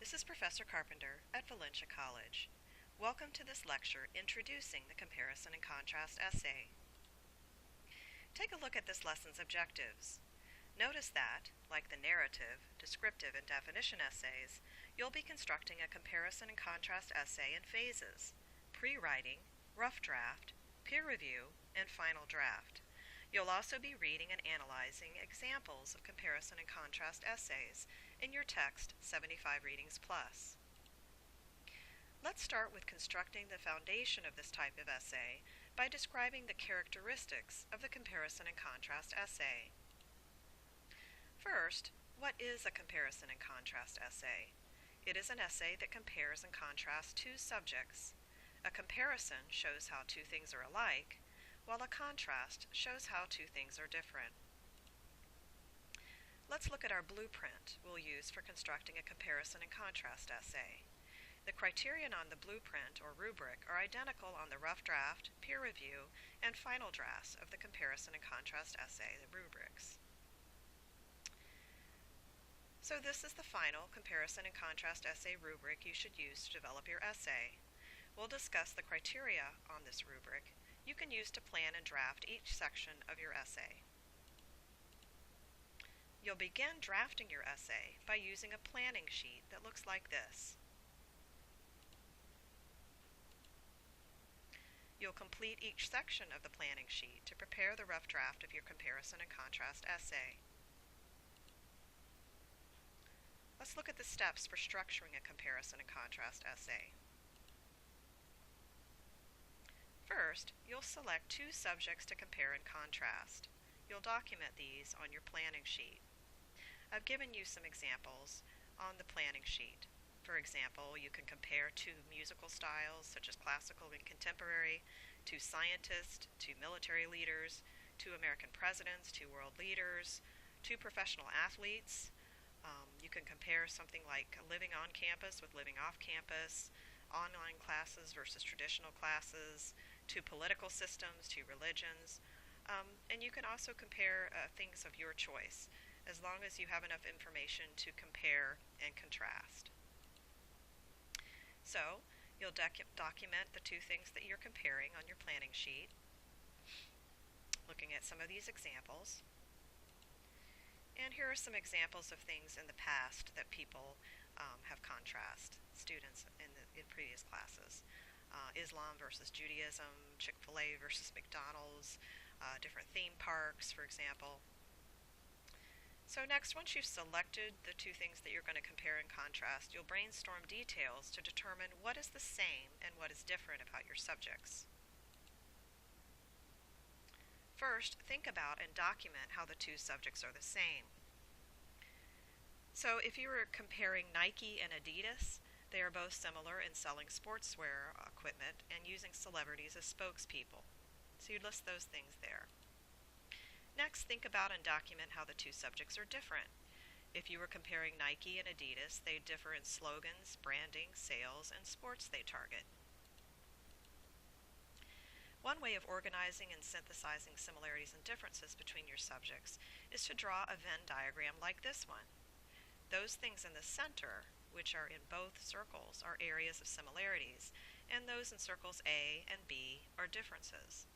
This is Professor Carpenter at Valencia College. Welcome to this lecture introducing the comparison and contrast essay. Take a look at this lesson's objectives. Notice that, like the narrative, descriptive, and definition essays, you'll be constructing a comparison and contrast essay in phases: pre-writing, rough draft, peer review, and final draft. You'll also be reading and analyzing examples of comparison and contrast essays in your text 75 Readings Plus. Let's start with constructing the foundation of this type of essay by describing the characteristics of the comparison and contrast essay. First, what is a comparison and contrast essay? It is an essay that compares and contrasts two subjects. A comparison shows how two things are alike, while a contrast shows how two things are different. Let's look at our blueprint we'll use for constructing a comparison and contrast essay. The criterion on the blueprint or rubric are identical on the rough draft, peer review, and final drafts of the comparison and contrast essay, the rubrics. So this is the final comparison and contrast essay rubric you should use to develop your essay. We'll discuss the criteria on this rubric you can use to plan and draft each section of your essay. You'll begin drafting your essay by using a planning sheet that looks like this. You'll complete each section of the planning sheet to prepare the rough draft of your comparison and contrast essay. Let's look at the steps for structuring a comparison and contrast essay. First, you'll select two subjects to compare and contrast. You'll document these on your planning sheet. I've given you some examples on the planning sheet. For example, you can compare two musical styles, such as classical and contemporary, two scientists, two military leaders, two American presidents, two world leaders, two professional athletes. You can compare something like living on campus with living off campus, online classes versus traditional classes, two political systems, two religions, and you can also compare things of your choice, as long as you have enough information to compare and contrast. So, you'll document the two things that you're comparing on your planning sheet, looking at some of these examples. And here are some examples of things in the past that people have contrast, students in previous classes. Islam versus Judaism, Chick-fil-A versus McDonald's, different theme parks, for example. So next, once you've selected the two things that you're going to compare and contrast, you'll brainstorm details to determine what is the same and what is different about your subjects. First, think about and document how the two subjects are the same. So if you were comparing Nike and Adidas, they are both similar in selling sportswear equipment and using celebrities as spokespeople. So you'd list those things there. Next, think about and document how the two subjects are different. If you were comparing Nike and Adidas, they differ in slogans, branding, sales, and sports they target. One way of organizing and synthesizing similarities and differences between your subjects is to draw a Venn diagram like this one. Those things in the center, which are in both circles, are areas of similarities, and those in circles A and B are differences.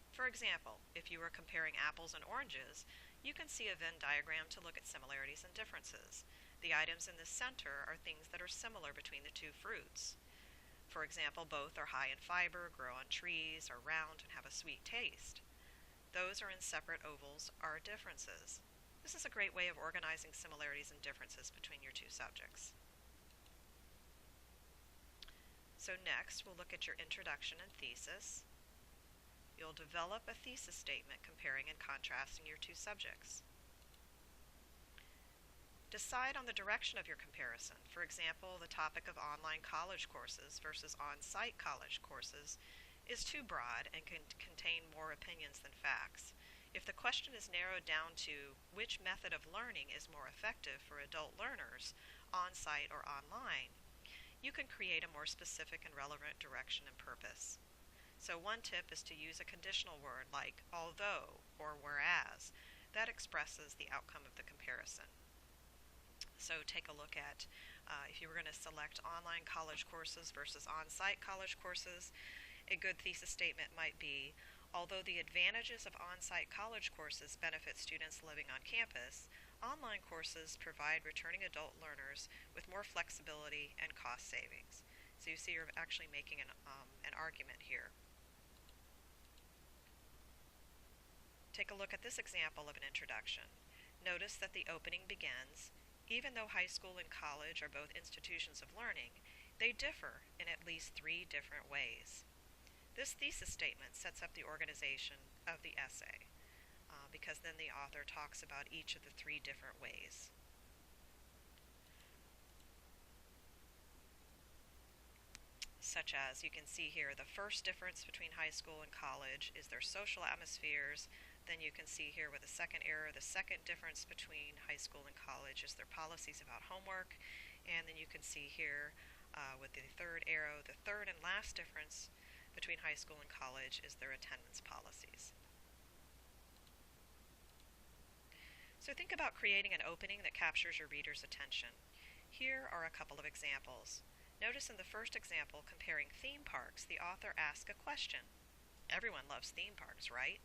For example, if you were comparing apples and oranges, you can see a Venn diagram to look at similarities and differences. The items in the center are things that are similar between the two fruits. For example, both are high in fiber, grow on trees, are round, and have a sweet taste. Those are in separate ovals are differences. This is a great way of organizing similarities and differences between your two subjects. So next, we'll look at your introduction and thesis. You'll develop a thesis statement comparing and contrasting your two subjects. Decide on the direction of your comparison. For example, the topic of online college courses versus on-site college courses is too broad and can contain more opinions than facts. If the question is narrowed down to which method of learning is more effective for adult learners, on-site or online, you can create a more specific and relevant direction and purpose. So one tip is to use a conditional word like although or whereas that expresses the outcome of the comparison. So take a look at if you were going to select online college courses versus on-site college courses, a good thesis statement might be, although the advantages of on-site college courses benefit students living on campus, online courses provide returning adult learners with more flexibility and cost savings. So you see you're actually making an argument here. Take a look at this example of an introduction. Notice that the opening begins, even though high school and college are both institutions of learning, they differ in at least 3 different ways. This thesis statement sets up the organization of the essay, because then the author talks about each of the 3 different ways. Such as, you can see here, the first difference between high school and college is their social atmospheres. Then you can see here with the second arrow, the second difference between high school and college is their policies about homework. And then you can see here with the third arrow, the third and last difference between high school and college is their attendance policies. So think about creating an opening that captures your reader's attention. Here are a couple of examples. Notice in the first example, comparing theme parks, the author asks a question. Everyone loves theme parks, right?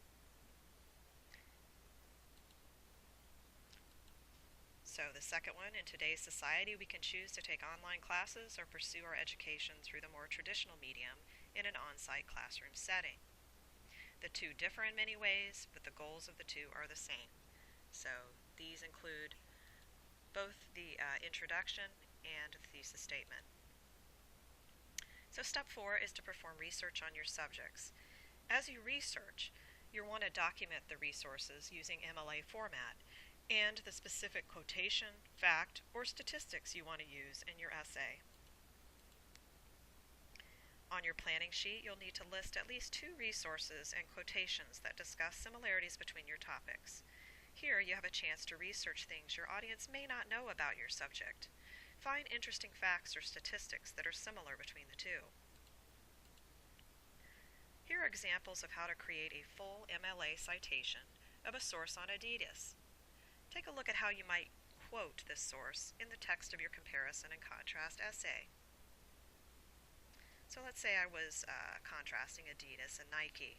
So the second one, in today's society, we can choose to take online classes or pursue our education through the more traditional medium in an on-site classroom setting. The 2 differ in many ways, but the goals of the 2 are the same. So these include both the introduction and the thesis statement. So step 4 is to perform research on your subjects. As you research, you'll want to document the resources using MLA format and the specific quotation, fact, or statistics you want to use in your essay. On your planning sheet, you'll need to list at least 2 resources and quotations that discuss similarities between your topics. Here, you have a chance to research things your audience may not know about your subject. Find interesting facts or statistics that are similar between the 2. Here are examples of how to create a full MLA citation of a source on Adidas. Take a look at how you might quote this source in the text of your comparison and contrast essay. So let's say I was contrasting Adidas and Nike.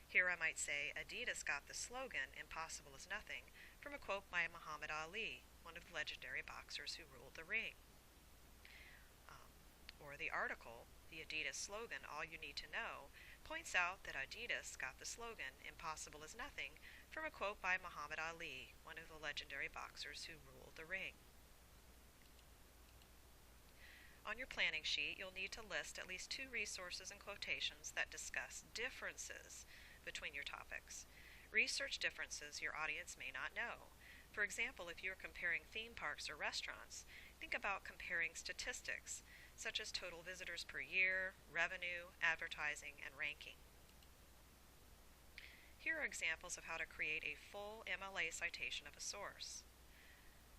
Here I might say, Adidas got the slogan, "Impossible is nothing," from a quote by Muhammad Ali, one of the legendary boxers who ruled the ring. Or the article, "The Adidas slogan, all you need to know," points out that Adidas got the slogan, "Impossible is nothing," from a quote by Muhammad Ali, one of the legendary boxers who ruled the ring. On your planning sheet, you'll need to list at least 2 resources and quotations that discuss differences between your topics. Research differences your audience may not know. For example, if you're comparing theme parks or restaurants, think about comparing statistics, such as total visitors per year, revenue, advertising, and ranking. Here are examples of how to create a full MLA citation of a source.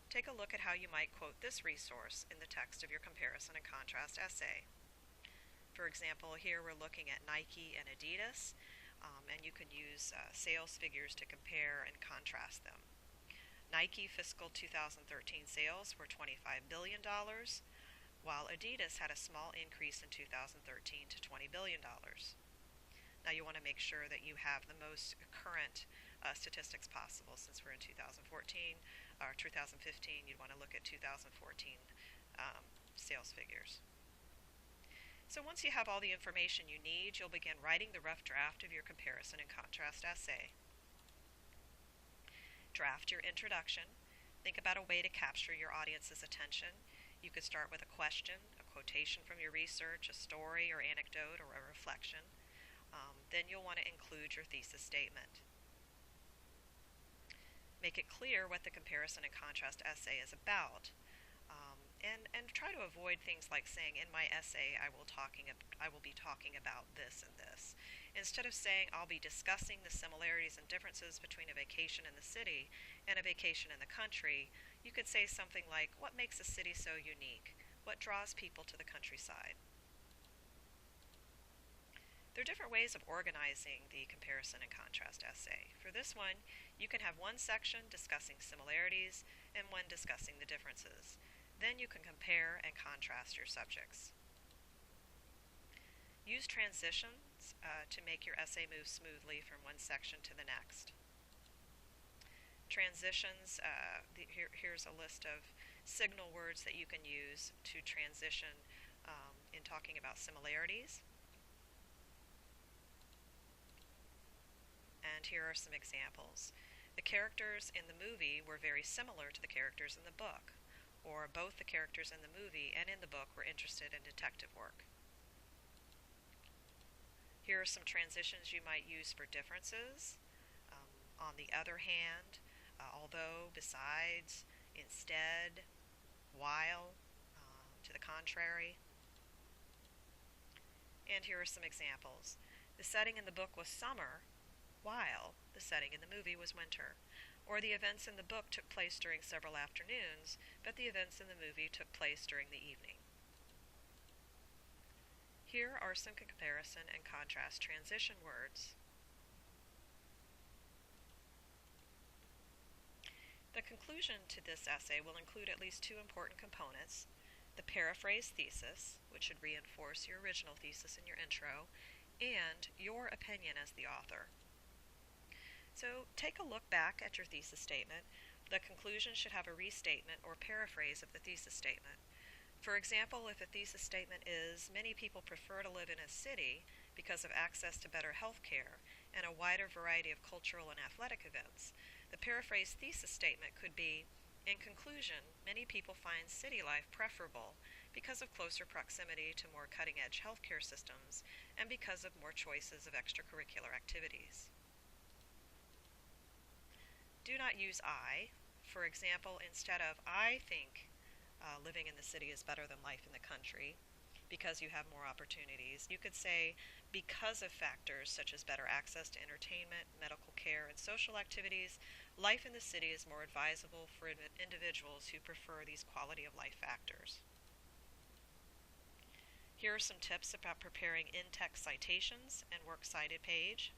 Take a look at how you might quote this resource in the text of your comparison and contrast essay. For example, here we're looking at Nike and Adidas, and you can use sales figures to compare and contrast them. Nike fiscal 2013 sales were $25 billion, while Adidas had a small increase in 2013 to $20 billion. Now you want to make sure that you have the most current statistics possible. Since we're in 2014 or 2015, you'd want to look at 2014 sales figures. So once you have all the information you need, you'll begin writing the rough draft of your comparison and contrast essay. Draft your introduction. Think about a way to capture your audience's attention. You could start with a question, a quotation from your research, a story or anecdote, or a reflection. Then you'll want to include your thesis statement. Make it clear what the comparison and contrast essay is about. And try to avoid things like saying, in my essay, I will be talking about this and this. Instead of saying, I'll be discussing the similarities and differences between a vacation in the city and a vacation in the country, you could say something like, what makes a city so unique? What draws people to the countryside? There are different ways of organizing the comparison and contrast essay. For this one, you can have one section discussing similarities and one discussing the differences. Then you can compare and contrast your subjects. Use transitions to make your essay move smoothly from one section to the next. Transitions, here's a list of signal words that you can use to transition in talking about similarities. And here are some examples. The characters in the movie were very similar to the characters in the book, or both the characters in the movie and in the book were interested in detective work. Here are some transitions you might use for differences. On the other hand, although, besides, instead, while, to the contrary. And here are some examples. The setting in the book was summer, while the setting in the movie was winter. Or the events in the book took place during several afternoons, but the events in the movie took place during the evening. Here are some comparison and contrast transition words. The conclusion to this essay will include at least two important components: the paraphrase thesis, which should reinforce your original thesis in your intro, and your opinion as the author. So take a look back at your thesis statement. The conclusion should have a restatement or paraphrase of the thesis statement. For example, if a thesis statement is, many people prefer to live in a city because of access to better health care and a wider variety of cultural and athletic events, the paraphrase thesis statement could be, in conclusion, many people find city life preferable because of closer proximity to more cutting-edge healthcare systems and because of more choices of extracurricular activities. Do not use I. For example, instead of I think living in the city is better than life in the country because you have more opportunities, you could say because of factors such as better access to entertainment, medical care, and social activities, life in the city is more advisable for individuals who prefer these quality of life factors. Here are some tips about preparing in-text citations and works cited page.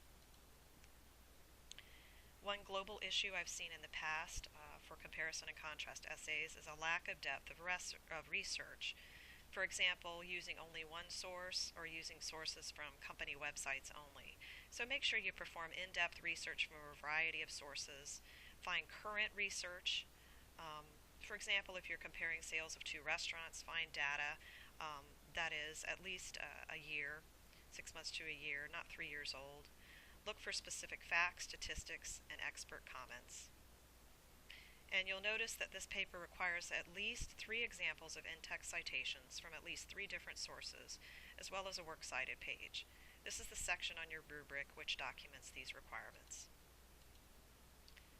One global issue I've seen in the past for comparison and contrast essays is a lack of depth of research. For example, using only one source or using sources from company websites only. So make sure you perform in-depth research from a variety of sources. Find current research. For example, if you're comparing sales of two restaurants, find data that is at least a year, 6 months to a year, not 3 years old. Look for specific facts, statistics, and expert comments. And you'll notice that this paper requires at least 3 examples of in-text citations from at least 3 different sources, as well as a works cited page. This is the section on your rubric which documents these requirements.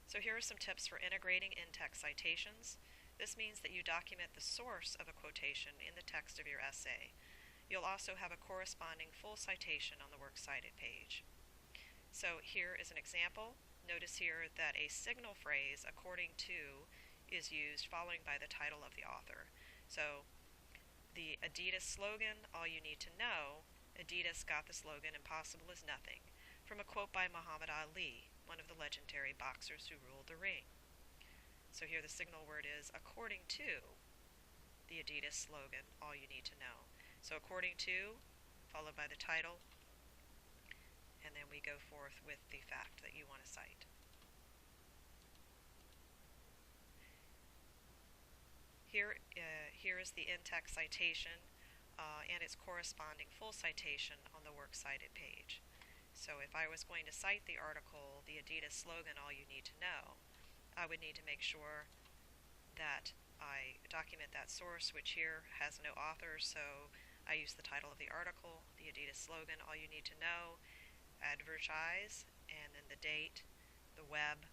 So here are some tips for integrating in-text citations. This means that you document the source of a quotation in the text of your essay. You'll also have a corresponding full citation on the works cited page. So here is an example. Notice here that a signal phrase, according to, is used following by the title of the author. So the Adidas slogan, all you need to know, Adidas got the slogan impossible is nothing, from a quote by Muhammad Ali, one of the legendary boxers who ruled the ring. So here the signal word is according to the Adidas slogan, all you need to know. So according to, followed by the title, and then we go forth with the fact that you want to cite. Here is the in-text citation and its corresponding full citation on the works cited page. So if I was going to cite the article, the Adidas slogan, all you need to know, I would need to make sure that I document that source, which here has no author, so I use the title of the article, the Adidas slogan, all you need to know, advertise, and then the date, the web,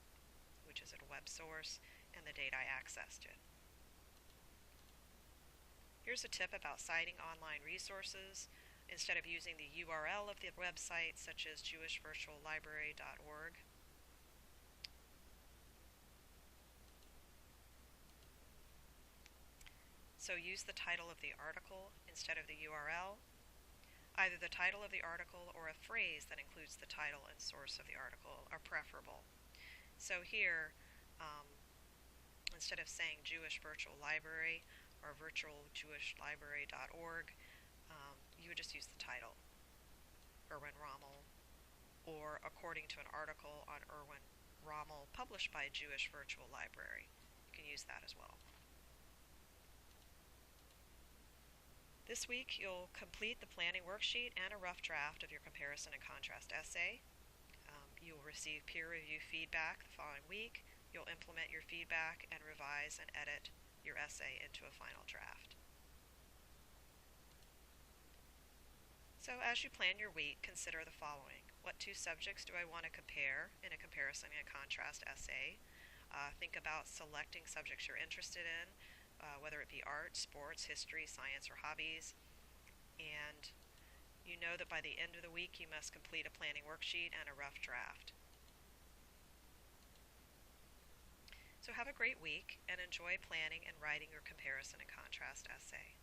which is a web source, and the date I accessed it. Here's a tip about citing online resources. Instead of using the URL of the website, such as jewishvirtuallibrary.org, so use the title of the article instead of the URL. Either the title of the article or a phrase that includes the title and source of the article are preferable. So here, instead of saying Jewish Virtual Library or virtualjewishlibrary.org, you would just use the title, Erwin Rommel, or according to an article on Erwin Rommel published by Jewish Virtual Library. You can use that as well. This week, you'll complete the planning worksheet and a rough draft of your comparison and contrast essay. You'll receive peer review feedback the following week. You'll implement your feedback and revise and edit your essay into a final draft. So as you plan your week, consider the following. What two subjects do I want to compare in a comparison and contrast essay? Think about selecting subjects you're interested in, whether it be art, sports, history, science, or hobbies. And you know that by the end of the week you must complete a planning worksheet and a rough draft. So have a great week and enjoy planning and writing your comparison and contrast essay.